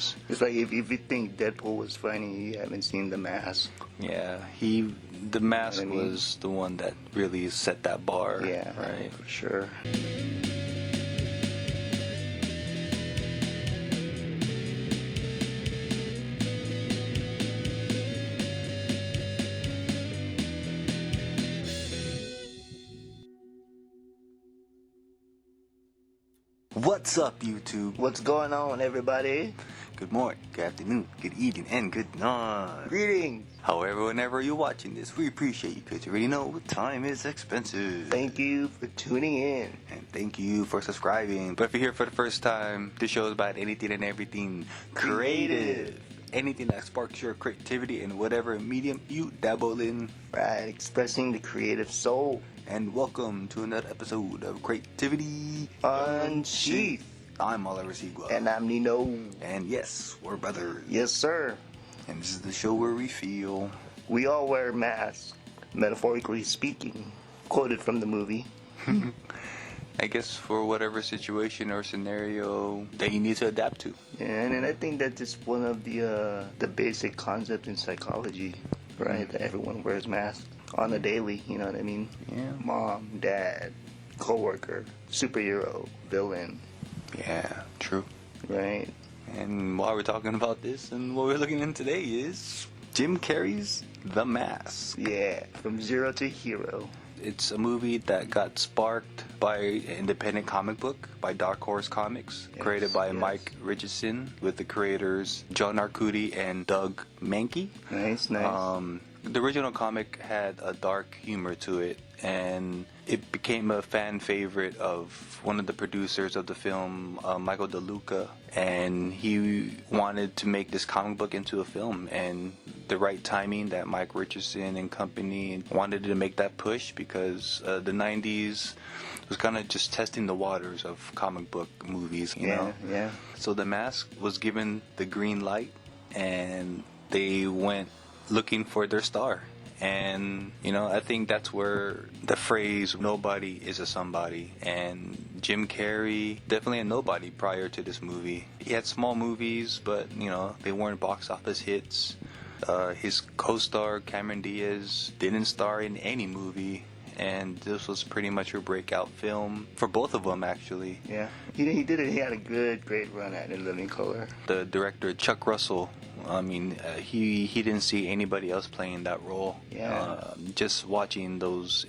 films. It's like if you think Deadpool was funny, you haven't seen The Mask. Yeah, the Mask was the one that really set that bar. Yeah, right, for sure. What's up, YouTube? What's going on, everybody? Good morning, good afternoon, good evening, and good night. Greetings. However, whenever you're watching this, we appreciate you because you already know time is expensive. Thank you for tuning in. And thank you for subscribing. But if you're here for the first time, this show is about anything and everything creative. Anything that sparks your creativity in whatever medium you dabble in. Right, expressing the creative soul. And welcome to another episode of Creativity Unsheathed. I'm Oliver Sigua. And I'm Nino. And yes, we're brothers. Yes, sir. And this is the show where we feel we all wear masks, metaphorically speaking. Quoted from the movie. I guess for whatever situation or scenario that you need to adapt to. Yeah, and I think that's just one of the basic concepts in psychology, right? That everyone wears masks on a daily, you know what I mean? Yeah. Mom, dad, coworker, superhero, villain. Yeah, true. Right. And while we're talking about this, and what we're looking at today is Jim Carrey's The Mask. Yeah, from zero to hero. It's a movie that got sparked by an independent comic book by Dark Horse Comics, created by Mike Richardson, with the creators John Arcudi and Doug Mahnke. Nice. The original comic had a dark humor to it, and it became a fan favorite of one of the producers of the film, Michael DeLuca, and he wanted to make this comic book into a film, and the right timing that Mike Richardson and company wanted to make that push, because the 90s was kind of just testing the waters of comic book movies, you know? Yeah. So The Mask was given the green light, and they went looking for their star. And, you know, I think that's where the phrase, nobody is a somebody. And Jim Carrey, definitely a nobody prior to this movie. He had small movies, but, you know, they weren't box office hits. His co-star, Cameron Diaz, didn't star in any movie. And this was pretty much a breakout film for both of them, actually. Yeah. He did it. He had a great run at it, In Living Color. The director, Chuck Russell, I mean, he didn't see anybody else playing that role. Yeah. Just watching those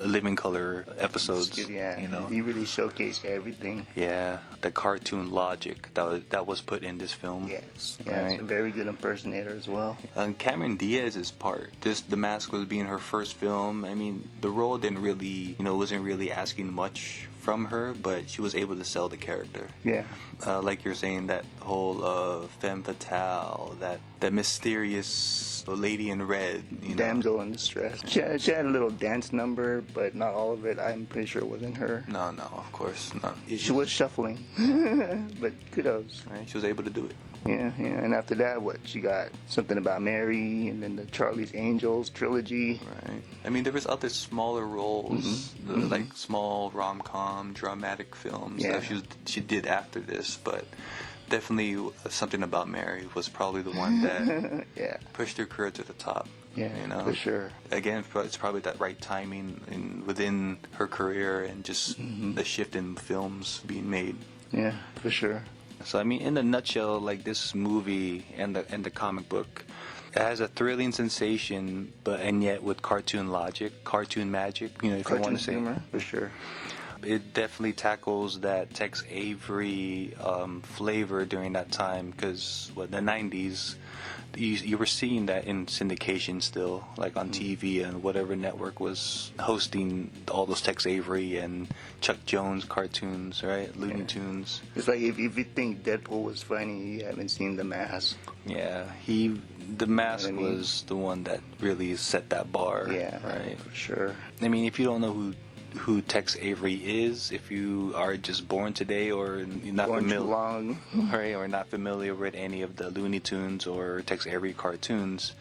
Living Color episodes. Yeah. You know. He really showcased everything. Yeah. The cartoon logic that was put in this film. Yes. Yeah. Right. It's a very good impersonator as well. Cameron Diaz's part. The Mask was being her first film. I mean, the role didn't really, wasn't really asking much from her, but she was able to sell the character. Yeah. Like you're saying, that whole femme fatale, that mysterious lady in red, damsel in distress. She had a little dance number, but not all of it. I'm pretty sure it wasn't her. No, of course not. She was shuffling, but kudos. Right, she was able to do it. Yeah. And after that, she got Something About Mary, and then the Charlie's Angels trilogy. Right. I mean, there was other smaller roles, like small rom-com, dramatic films that she did after this, but definitely Something About Mary was probably the one that pushed her career to the top. Yeah, for sure. Again, it's probably that right timing within her career, and just the shift in films being made. Yeah, for sure. So I mean, in a nutshell, like this movie and the comic book, it has a thrilling sensation, and yet with cartoon logic, cartoon magic. If you want to say, humor, for sure. It definitely tackles that Tex Avery flavor during that time, because the 90s, you were seeing that in syndication still, like on TV, and whatever network was hosting all those Tex Avery and Chuck Jones cartoons, right? Looney Tunes. It's like if you think Deadpool was funny, you haven't seen The Mask. Yeah, The Mask was the one that really set that bar. Yeah, right, for sure. I mean, if you don't know who Tex Avery is, if you are just born today or not familiar, right, or not familiar with any of the Looney Tunes or Tex Avery cartoons,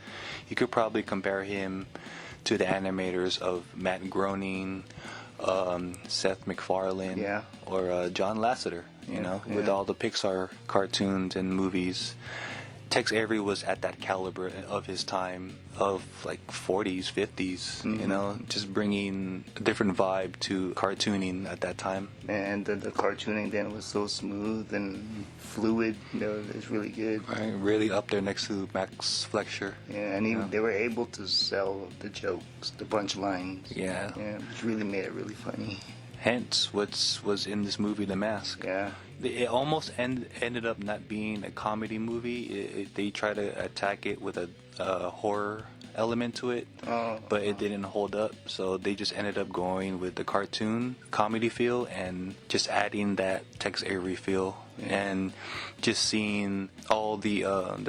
you could probably compare him to the animators of Matt Groening, Seth MacFarlane, or John Lasseter. with all the Pixar cartoons and movies. Tex Avery was at that caliber of his time, of like 40s, 50s, just bringing a different vibe to cartooning at that time. And the cartooning then was so smooth and fluid. It's really good. Right, really up there next to Max Fleischer. Yeah, and even they were able to sell the jokes, the punchlines. Yeah, which really made it really funny. Hence, what was in this movie, The Mask. Yeah. It almost ended up not being a comedy movie. They tried to attack it with a horror element to it, but it didn't hold up. So they just ended up going with the cartoon comedy feel and just adding that Tex Avery feel, and just seeing all the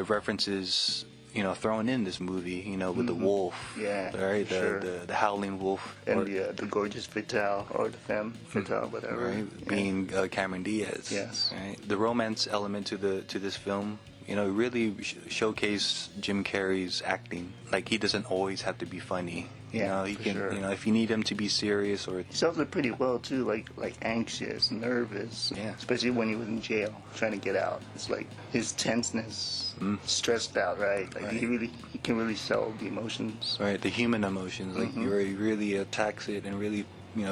references thrown in this movie, with the wolf, right, the howling wolf, and the gorgeous Fatale, or the femme Fatale, whatever, right, being Cameron Diaz. Yes, right. The romance element to this film, really showcase Jim Carrey's acting. Like, he doesn't always have to be funny. Yeah, he can. Sure. If you need him to be serious, or he sells it pretty well too. Like anxious, nervous. Yeah. Especially when he was in jail trying to get out. It's like his tenseness, stressed out. Right. Like right. he can really sell the emotions. Right. The human emotions. Like he really attacks it and really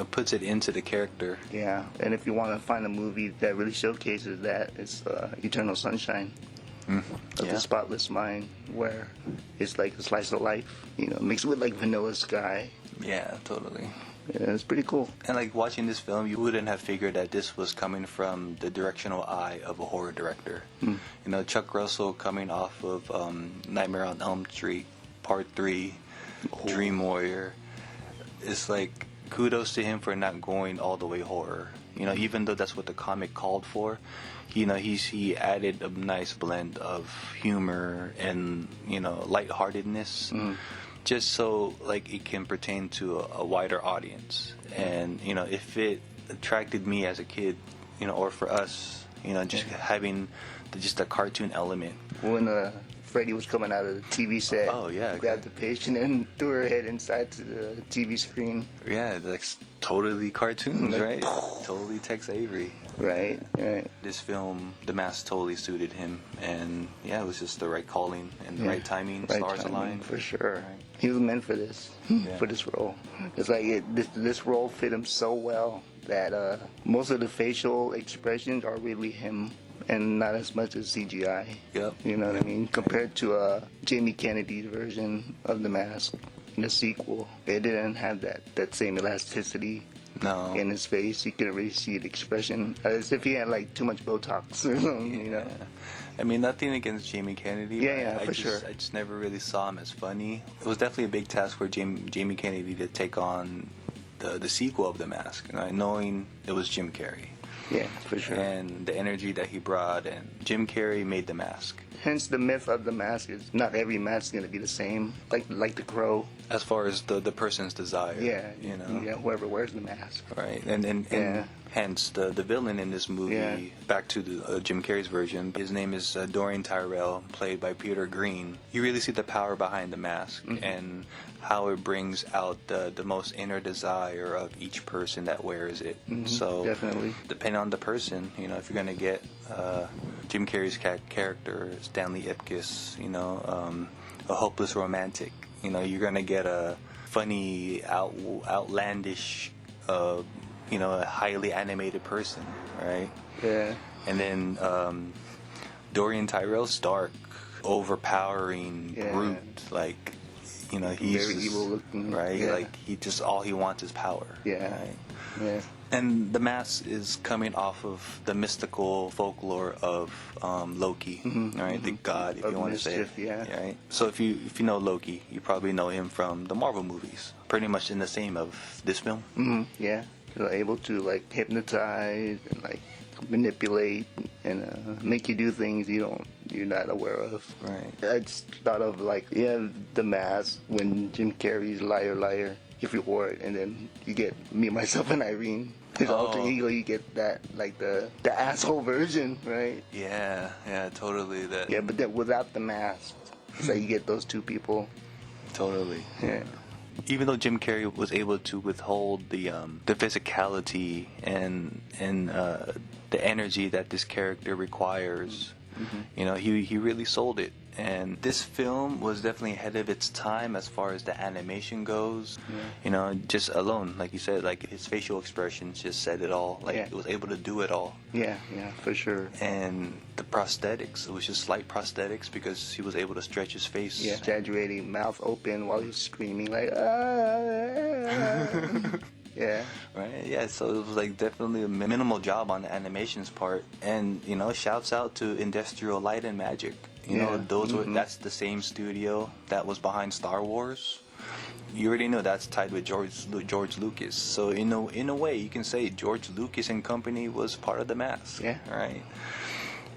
puts it into the character. Yeah. And if you want to find a movie that really showcases that, it's Eternal Sunshine of the Spotless Mind, where it's like a slice of life, mixed with like Vanilla Sky. Yeah, totally. Yeah, it's pretty cool. And like watching this film, you wouldn't have figured that this was coming from the directional eye of a horror director. Chuck Russell coming off of Nightmare on Elm Street Part 3, Dream Warrior. It's like, kudos to him for not going all the way horror. Even though that's what the comic called for, he added a nice blend of humor and lightheartedness, just so like it can pertain to a wider audience. And if it attracted me as a kid, or for us, just having just a cartoon element. When Freddy was coming out of the TV set. Oh, yeah. Grabbed the patient and threw her head inside to the TV screen. Yeah, that's totally cartoons, right? Totally Tex Avery. Right. This film, The Mask, totally suited him. And yeah, it was just the right calling and the right timing. Stars aligned. For sure. Right. He was meant for this, for this role. It's like this role fit him so well that most of the facial expressions are really him, and not as much as CGI. Yep. You know what I mean? Compared to Jamie Kennedy's version of The Mask, in the sequel, it didn't have that same elasticity in his face. You couldn't really see the expression, as if he had like too much Botox or something, I mean, nothing against Jamie Kennedy. I just never really saw him as funny. It was definitely a big task for Jamie Kennedy to take on the sequel of The Mask, knowing it was Jim Carrey. Yeah, for sure. And the energy that he brought, and Jim Carrey made The Mask. Hence the myth of The Mask is not every mask is going to be the same, like the Crow. As far as the person's desire. Yeah, whoever wears the mask. Right, and hence the villain in this movie, back to the Jim Carrey's version, his name is Dorian Tyrell, played by Peter Green. You really see the power behind the mask, and how it brings out the most inner desire of each person that wears it. So definitely, depending on the person, if you're gonna get Jim Carrey's character, Stanley Ipkiss, a hopeless romantic, you're gonna get a funny, outlandish, a highly animated person, right? Yeah. And then Dorian Tyrell's dark, overpowering, brute, like. He's very evil looking, right? Yeah. Like all he wants is power. Yeah. Right? Yeah. And The Mask is coming off of the mystical folklore of Loki, right? The god, if you want to say it. Yeah. Right. So if you know Loki, you probably know him from the Marvel movies. Pretty much in the same of this film. Yeah. They're able to like hypnotize and like manipulate and make you do things you're not aware of. Right. I just thought of The Mask, when Jim Carrey's Liar Liar, if you wore it, and then you get Me, Myself, and Irene. His alter ego, you get that, like the asshole version, right? Yeah, totally. That. Yeah, but then without the mask, it's like you get those two people. Totally. Yeah. even though Jim Carrey was able to withhold the physicality and the energy that this character requires, you know, he really sold it. And this film was definitely ahead of its time as far as the animation goes. You know, just alone, like you said, like his facial expressions just said it all. Like it was able to do it all. Yeah, for sure. And the prosthetics, it was just slight prosthetics because he was able to stretch his face. Yeah, exaggerating, mouth open while he's screaming like, ah. Yeah. Right. Yeah. So it was like definitely a minimal job on the animations part, and you know, shouts out to Industrial Light and Magic. You know, those were that's the same studio that was behind Star Wars. You already know that's tied with George Lucas. So in a way, you can say George Lucas and company was part of the Mask. Yeah. Right.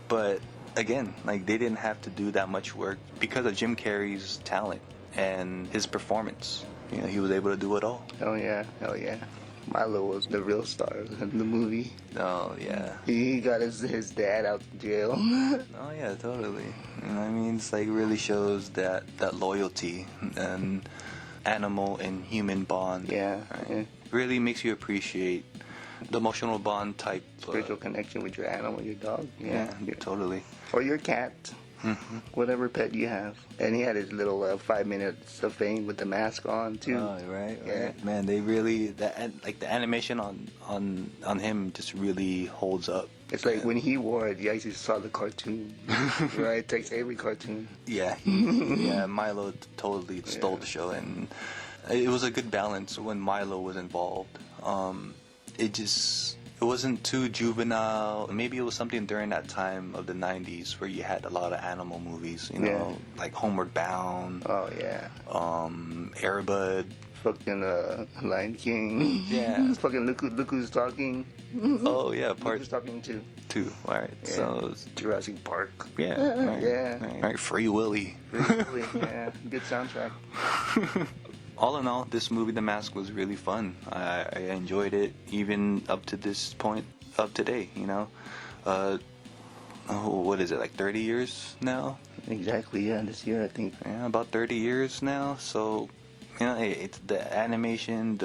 But again, like they didn't have to do that much work because of Jim Carrey's talent and his performance. You know, he was able to do it all. Oh yeah, hell yeah. Milo was the real star of the movie. Oh yeah. He got his dad out of jail. Oh yeah, totally. You know what I mean? It's like really shows that loyalty and animal and human bond. Yeah. Right? Yeah. Really makes you appreciate the emotional bond type. Spiritual connection with your animal, your dog. Yeah, totally. Or your cat. Whatever pet you have. And he had his little 5 minutes of fame with the mask on too. Oh, right. Yeah. Man, they really the animation on him just really holds up. It's like when he wore it, you actually saw the cartoon. Right? It takes every cartoon. Yeah, Milo totally stole the show, and it was a good balance when Milo was involved. It wasn't too juvenile. Maybe it was something during that time of the 90s where you had a lot of animal movies, you know, like Homeward Bound. Oh, yeah. Air Bud. Fucking Lion King. Yeah. Fucking Look Who's Talking. Oh, yeah. Look Who's Talking too. Two. All right. Yeah. So Jurassic Park. Yeah. Right, Yeah. Right. Free Willy. Really, yeah. Good soundtrack. All in all, this movie, The Mask, was really fun. I enjoyed it, even up to this point of today, you know. What is it, like 30 years now? Exactly, yeah, this year, I think. Yeah, about 30 years now. So, you know, it's the animation,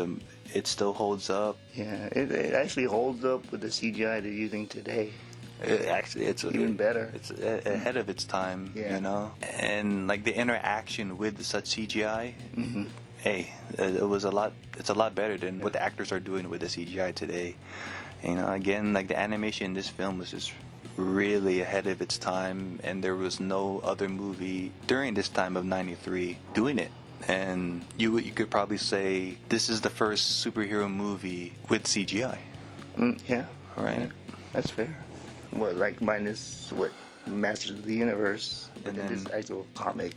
it still holds up. Yeah, it actually holds up with the CGI they're using today. It's even better. It's ahead of its time, you know. And like the interaction with such CGI, hey, it's a lot better than what the actors are doing with the CGI today. You know, again, like the animation in this film was just really ahead of its time, and there was no other movie during this time of '93 doing it. And you could probably say this is the first superhero movie with CGI. Yeah. Right. Yeah, that's fair. What, like minus Masters of the Universe, and then this actual comic.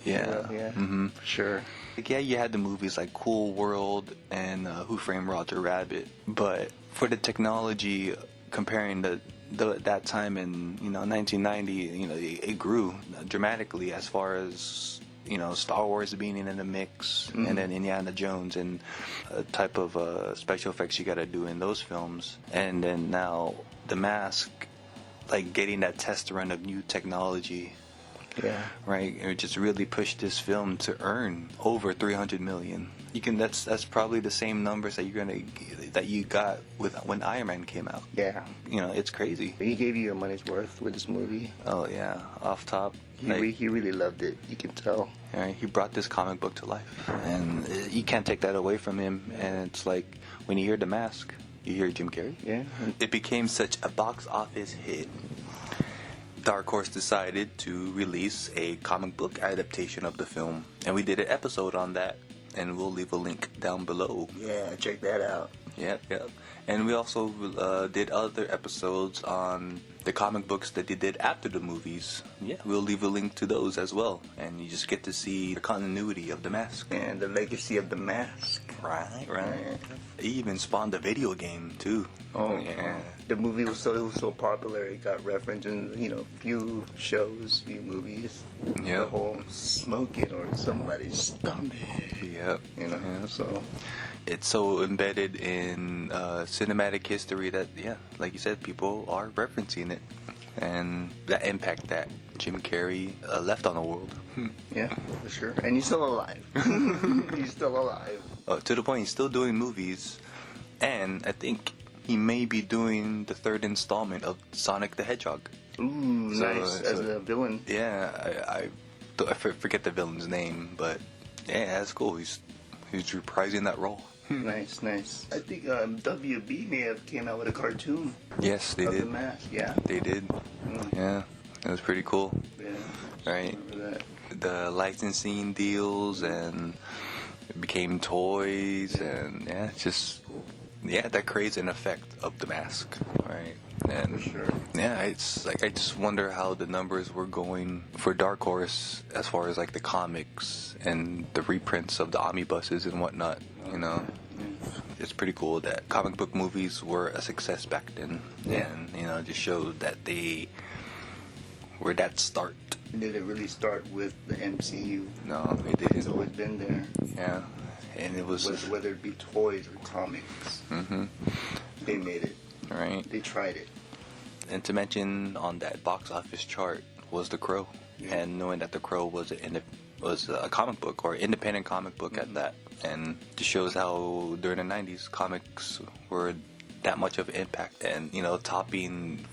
Yeah. For sure. Like, yeah, you had the movies like Cool World and Who Framed Roger Rabbit, but for the technology, comparing that time in 1990, it grew dramatically as far as Star Wars being in the mix, and then Indiana Jones and type of special effects you got to do in those films, and then now The Mask, like getting that test run of new technology. Yeah. Right. It just really pushed this film to earn over $300 million. That's probably the same numbers that you got with when Iron Man came out. Yeah. It's crazy. He gave you your money's worth with this movie. Oh yeah, off top. He really loved it. You can tell. Right. He brought this comic book to life, and you can't take that away from him. And it's like when you hear The Mask, you hear Jim Carrey. Yeah. It became such a box office hit. Dark Horse decided to release a comic book adaptation of the film, and we did an episode on that, and we'll leave a link down below. Yeah, check that out. Yep. And we also did other episodes on the comic books that they did after the movies. Yeah, we'll leave a link to those as well, and you just get to see the continuity of The Mask. And the legacy of The Mask. Right. It even spawned a video game, too. Oh, yeah. The movie was so popular, it got referenced in, few shows, few movies. Yeah. The whole smoke it or somebody's stomach. Yep. So... It's so embedded in cinematic history that, like you said, people are referencing it. and that impact that Jim Carrey left on the world. Yeah, for sure. And he's still alive. He's still alive. To the point he's still doing movies, and I think he may be doing the third installment of Sonic the Hedgehog. Ooh, nice. As a villain. Yeah, I forget the villain's name, but yeah, that's cool. He's reprising that role. Nice. I think WB may have came out with a cartoon. Yes, they of did. theMask. Yeah, they did. Yeah, it was pretty cool. Yeah, right. Remember that. The licensing deals, and it became toys, and that creates an effect of theMask, right? And For sure. yeah, it's like I just wonder how the numbers were going for Dark Horse as far as like the comics and the reprints of the omnibuses and whatnot. You know, it's pretty cool that comic book movies were a success back then, and it just showed that they were that start. Did it really start with the MCU? No, it didn't. It's always been there. Yeah, and it was whether it be toys or comics. Mm-hmm. They made it. Right. They tried it. And to mention on that box office chart was The Crow, and knowing that The Crow was a comic book or independent comic book at that, and just shows how during the 90s comics were that much of an impact, and topping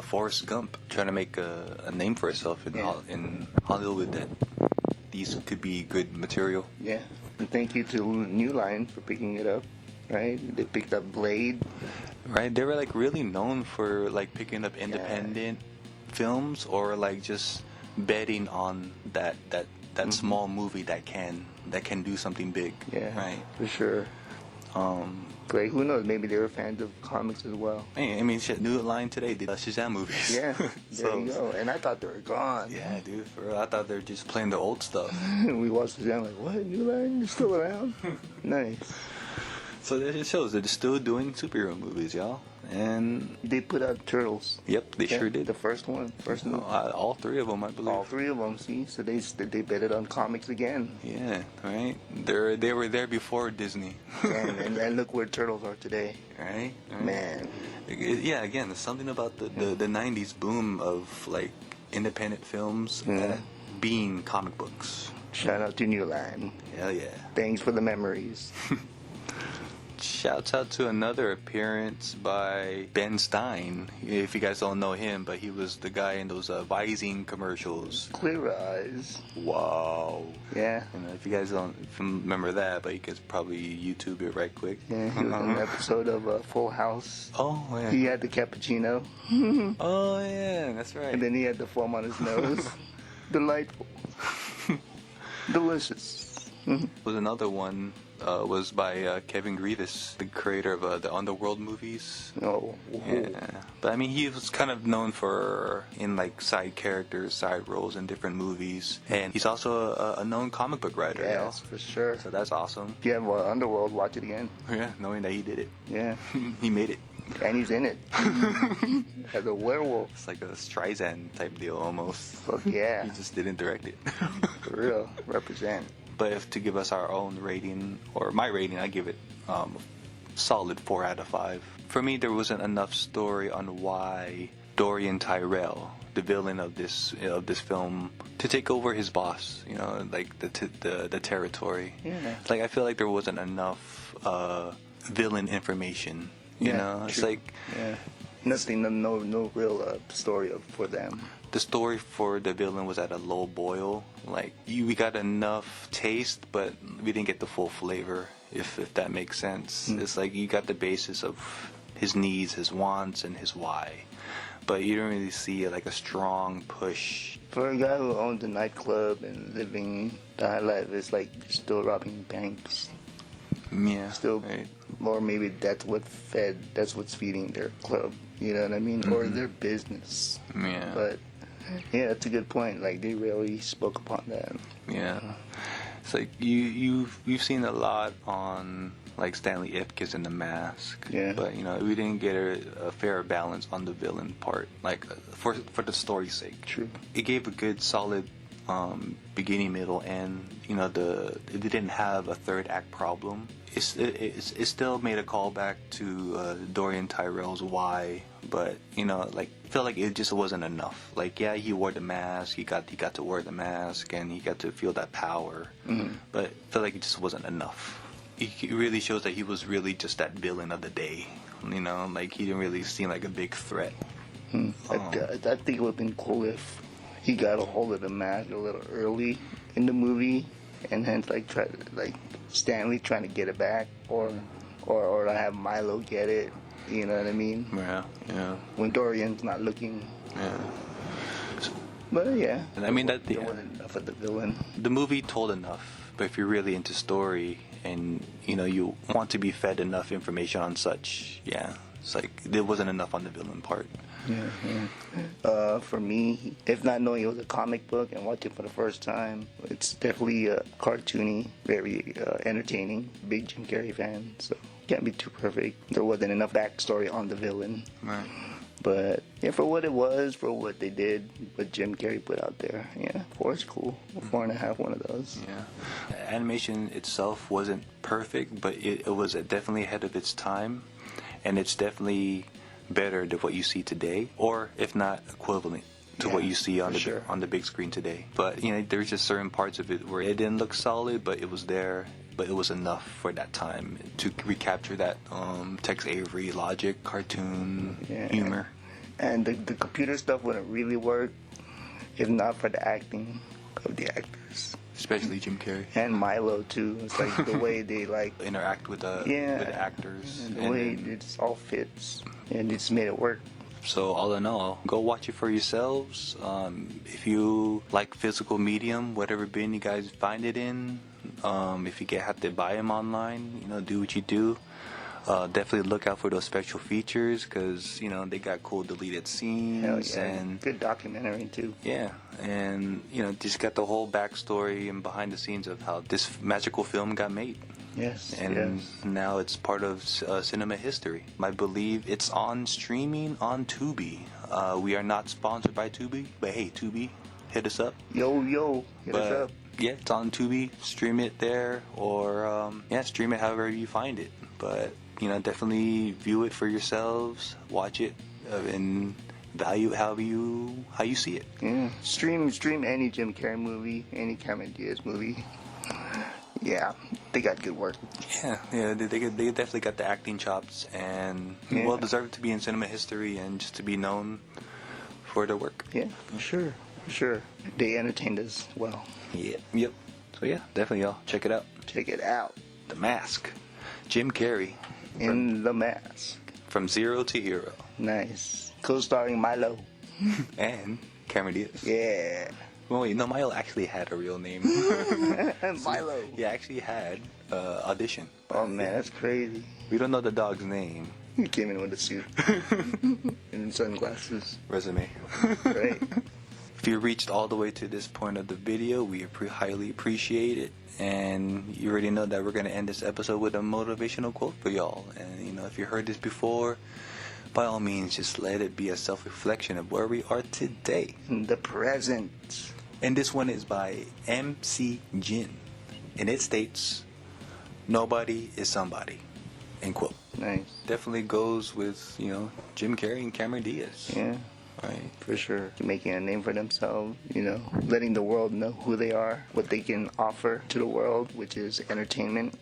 Forrest Gump, trying to make a name for itself in Hollywood, that these could be good material. Yeah, and thank you to New Line for picking it up. Right, they picked up Blade. Right, they were like really known for like picking up independent films, or like just betting on that small movie that can do something big. Yeah, right, for sure. Like, who knows? Maybe they were fans of comics as well. I mean, shit, New Line today did Shazam movies. Yeah, there you go. And I thought they were gone. Yeah, dude. For real, I thought they were just playing the old stuff. We watched Shazam like, what? New Line? You're still around? Nice. So that just shows that they're still doing superhero movies, y'all. And they put out Turtles. Yep, they sure did. The first one. All three of them, I believe. All three of them, see? So they betted on comics again. Yeah, right? They were there before Disney. and look where Turtles are today. Right? Man. Yeah, again, there's something about the 90s boom of, like, independent films being comic books. Shout out to New Line. Hell yeah. Thanks for the memories. Shouts out to another appearance by Ben Stein. If you guys don't know him, but he was the guy in those Visine commercials. Clear Eyes. Wow. Yeah. If you guys don't remember that, but you could probably YouTube it right quick. Yeah, he was in an episode of Full House. Oh, yeah. He had the cappuccino. Oh, yeah, that's right. And then he had the foam on his nose. Delightful. Delicious. Was another one was by Kevin Grievous, the creator of the Underworld movies. Oh. Yeah. But I mean, he was kind of known in like side characters, side roles in different movies. And he's also a known comic book writer. Yes, for sure. So that's awesome. If you have Underworld, watch it again. Yeah, knowing that he did it. Yeah. He made it. And he's in it. As a werewolf. It's like a Streisand type deal almost. Fuck yeah. He just didn't direct it. For real. Represent. But if to give us our own rating, or my rating, I give it solid 4 out of 5. For me, there wasn't enough story on why Dorian Tyrell, the villain of this film, to take over his boss. Like the territory. Yeah. Like I feel like there wasn't enough villain information. You know, it's true. like nothing, no real story for them. The story for the villain was at a low boil. Like we got enough taste, but we didn't get the full flavor. If that makes sense, It's like you got the basis of his needs, his wants, and his why, but you don't really see like a strong push. For a guy who owns a nightclub and living the high life, it's like still robbing banks. Yeah, still, right. Or maybe that's what's feeding their club. You know what I mean, or their business. Yeah, but. Yeah, that's a good point. Like they really spoke upon that. Yeah, it's like you've seen a lot on like Stanley Ipkiss in theMask. Yeah. But we didn't get a fair balance on the villain part. Like for the story's sake. True. It gave a good solid beginning, middle, end. You know, it didn't have a third act problem. It still made a callback to Dorian Tyrell's Why, but you know, like, I felt like it just wasn't enough. Like, yeah, he wore the mask, he got to wear the mask, and he got to feel that power, but I felt like it just wasn't enough. It really shows that he was really just that villain of the day. You know, like, he didn't really seem like a big threat. I think it would have been cool if he got a hold of the mask a little early in the movie, and then Stanley trying to get it back, or have Milo get it. You know what I mean? Yeah. When Dorian's not looking. Yeah. But yeah. And I mean that wasn't enough of the villain. The movie told enough, but if you're really into story and you know you want to be fed enough information on such, yeah, it's like there wasn't enough on the villain part. Yeah. For me, if not knowing it was a comic book and watching it for the first time, it's definitely cartoony, very entertaining. Big Jim Carrey fan, so can't be too perfect. There wasn't enough backstory on the villain. Right. But yeah, for what it was, for what they did, what Jim Carrey put out there, yeah, 4 is cool. 4.5, one of those. Yeah. Animation itself wasn't perfect, but it was definitely ahead of its time, and it's definitely better than what you see today, or if not equivalent to what you see on the big screen today. But you know, there's just certain parts of it where it didn't look solid, but it was there. But it was enough for that time to recapture that Tex Avery logic, cartoon humor. And the computer stuff wouldn't really work if not for the acting of the actors. Especially Jim Carrey. And Milo too. It's like the way they like interact with the actors. And the way it just all fits. And it just made it work. So all in all, go watch it for yourselves. If you like physical medium, whatever bin you guys find it in, if you have to buy them online, you know, do what you do. Definitely look out for those special features because, you know, they got cool deleted scenes. And good documentary too. Yeah, and, you know, just got the whole backstory and behind the scenes of how this magical film got made. Yes. And now it's part of cinema history. I believe it's on streaming on Tubi. We are not sponsored by Tubi, but hey, Tubi, hit us up. Yo, hit us up. Yeah, it's on Tubi. Stream it there, or stream it however you find it. But you know, definitely view it for yourselves. Watch it and value it how you see it. Yeah, stream any Jim Carrey movie, any Cameron Diaz movie. Yeah, they got good work. Yeah, they definitely got the acting chops and well deserved to be in cinema history and just to be known for their work. Yeah, for sure. They entertained us well. Yep. So yeah, definitely y'all check it out. Check it out. The Mask. Jim Carrey. In The Mask. From Zero to Hero. Nice. Co-starring Milo. And Cameron Diaz. Yeah. Well, wait, no, Milo actually had a real name. Milo. He actually had audition. Oh man, that's crazy. We don't know the dog's name. He came in with a suit and sunglasses. Resume. Right. If you reached all the way to this point of the video, we highly appreciate it. And you already know that we're going to end this episode with a motivational quote for y'all. And, you know, if you heard this before, by all means, just let it be a self-reflection of where we are today. The present. And this one is by MC Jin. And it states, "Nobody is somebody." End quote. Nice. Definitely goes with, you know, Jim Carrey and Cameron Diaz. Yeah. Right. For sure. Making a name for themselves, you know, letting the world know who they are, what they can offer to the world, which is entertainment,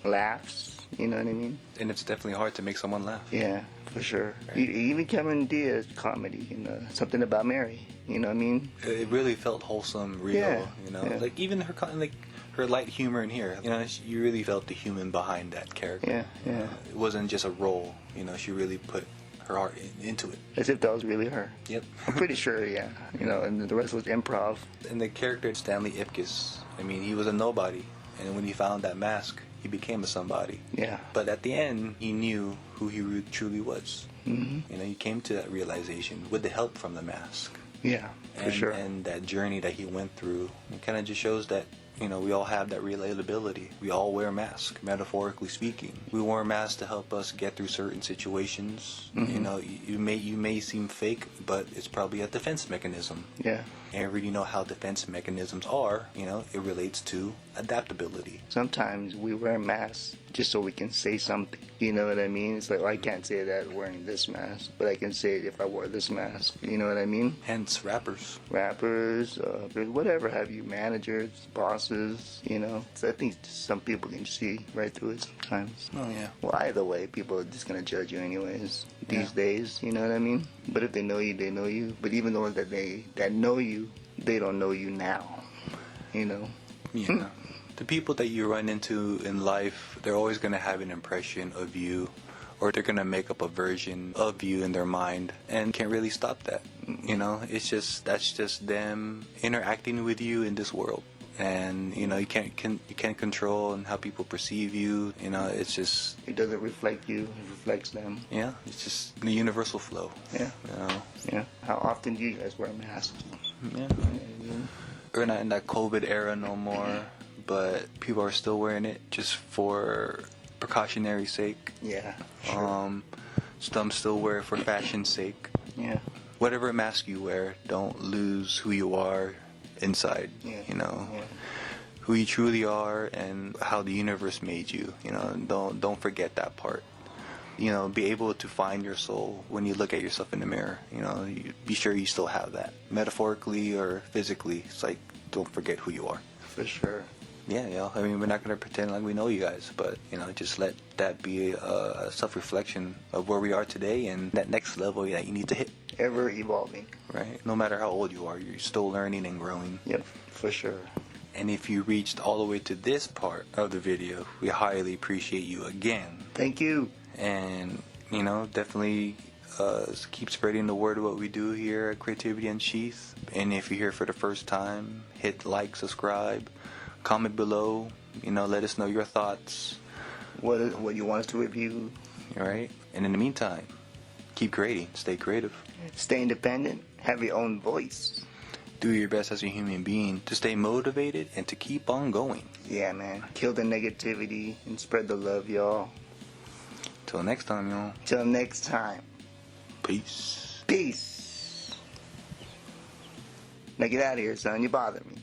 laughs, you know what I mean? And it's definitely hard to make someone laugh. Yeah, for sure. Right. Even Cameron Diaz comedy, you know, Something About Mary, you know what I mean? It really felt wholesome, real, you know? Yeah. Like, even her light humor in here, you know, you really felt the human behind that character. Yeah. It wasn't just a role, you know, she really put her heart into it. As if that was really her. Yep. I'm pretty sure, yeah. You know, and the rest was improv. And the character Stanley Ipkiss, I mean, he was a nobody, and when he found that mask, he became a somebody. Yeah. But at the end, he knew who he truly was. Mm-hmm. You know, he came to that realization with the help from the mask. Yeah, for sure. And that journey that he went through, it kind of just shows that, we all have that relatability. We all wear masks, metaphorically speaking. We wear masks to help us get through certain situations. You may seem fake, but it's probably a defense mechanism. Yeah. And everybody know how defense mechanisms are. It relates to adaptability. Sometimes we wear masks just so we can say something. You know what I mean? It's like, well, I can't say that wearing this mask, but I can say it if I wore this mask. You know what I mean? Hence, rappers, whatever have you, managers, bosses. So I think some people can see right through it sometimes. Oh yeah. Well, either way, people are just gonna judge you anyways these days. You know what I mean? But if they know you, they know you. But even though that know you, they don't know you now. Yeah. The people that you run into in life, they're always going to have an impression of you, or they're going to make up a version of you in their mind, and can't really stop that. That's just them interacting with you in this world, and you can't control and how people perceive you. It's just, it doesn't reflect you; it reflects them. Yeah, it's just the universal flow. Yeah. Yeah. How often do you guys wear masks? Yeah. We're not in that COVID era no more, but people are still wearing it just for precautionary sake. Yeah, sure. Some still wear it for fashion's sake. Yeah. Whatever mask you wear, don't lose who you are inside. Yeah. Who you truly are and how the universe made you. Don't forget that part. Be able to find your soul when you look at yourself in the mirror. Be sure you still have that, metaphorically or physically. It's like, don't forget who you are. For sure. Yeah, I mean, we're not going to pretend like we know you guys, but, just let that be a self-reflection of where we are today and that next level that you need to hit. Ever evolving. Right? No matter how old you are, you're still learning and growing. Yep, for sure. And if you reached all the way to this part of the video, we highly appreciate you again. Thank you. And, definitely keep spreading the word of what we do here at Creativity Unsheathed. And if you're here for the first time, hit like, subscribe, comment below, let us know your thoughts. What you want us to review. All right? And in the meantime, keep creating, stay creative. Stay independent, have your own voice. Do your best as a human being to stay motivated and to keep on going. Yeah, man. Kill the negativity and spread the love, y'all. Till next time, y'all. Till next time. Peace. Peace. Now get out of here, son. You bother me.